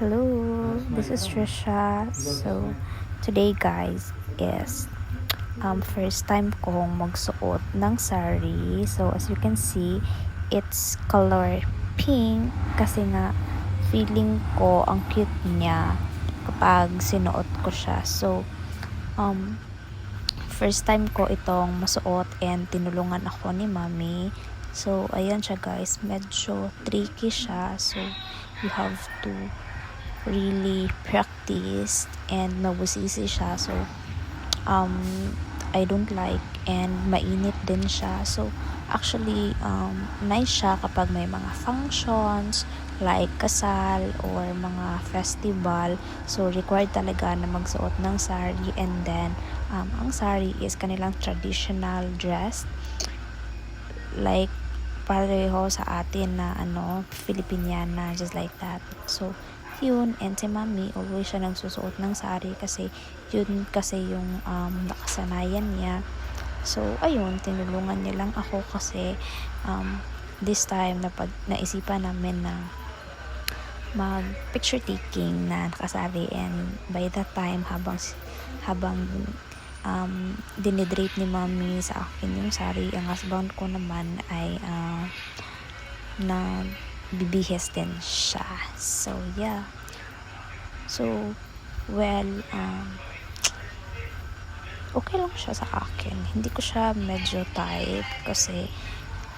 Hello, this is Trisha. So, today guys is first time kong magsuot ng sari. So, as you can see, it's color pink kasi nga feeling ko ang cute niya kapag sinuot ko siya. So, first time ko itong masuot and tinulungan ako ni Mami. So, ayan siya guys. Medyo tricky siya. So, you have to really practice and mabusisi siya. So, I don't like and mainit din siya. So, actually, nice siya kapag may mga functions like kasal or mga festival. So, required talaga na magsuot ng sari, and then, ang sari is kanilang traditional dress. Like, pareho sa atin na Filipiniana, just like that. So, yun, and si Mami, always siya nagsusuot ng sari kasi yun kasi yung nakasanayan niya. So, ayun, tinulungan niya lang ako kasi this time naisipan namin na mag picture taking na nakasari, and by that time habang dinidrape ni Mami sa akin yung sari, ang husband ko naman ay na bibihis din siya. So, yeah. So, well, okay lang siya sa akin. Hindi ko siya medyo type kasi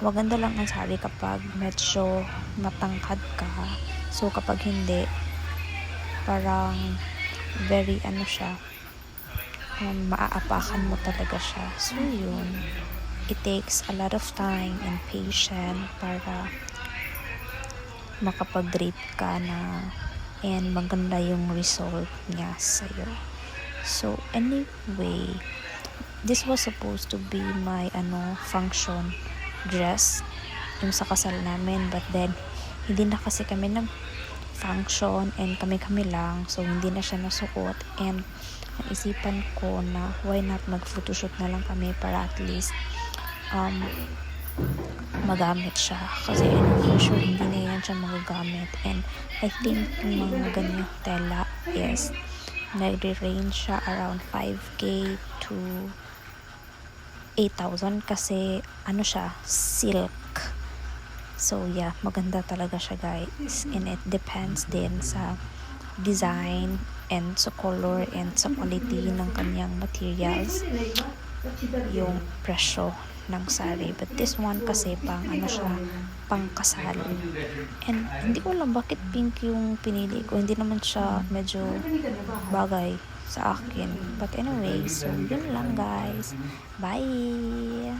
maganda lang ang sari kapag medyo matangkad ka. So, kapag hindi, parang very siya, maaapakan mo talaga siya. So, yun. It takes a lot of time and patience para makapag-drape ka na and maganda yung result niya sa'yo. So, anyway, this was supposed to be my function dress yung sa kasal namin, but then hindi na kasi kami function and kami lang, so hindi na siya nasuot, and naisipan ko na why not mag-photoshoot na lang kami para at least magamit siya, kasi for sure hindi na yan siya magagamit. And I think yung mga ganyang tela is nagre-range siya around 5k to 8,000 kasi siya, silk. So yeah, maganda talaga siya guys, and it depends din sa design and sa color and sa quality ng kanyang materials yung presyo ng sari. But this one kasi siya, pang kasal, and hindi ko alam bakit pink yung pinili ko. Hindi naman siya medyo bagay sa akin, but anyway, so yun lang guys. Bye.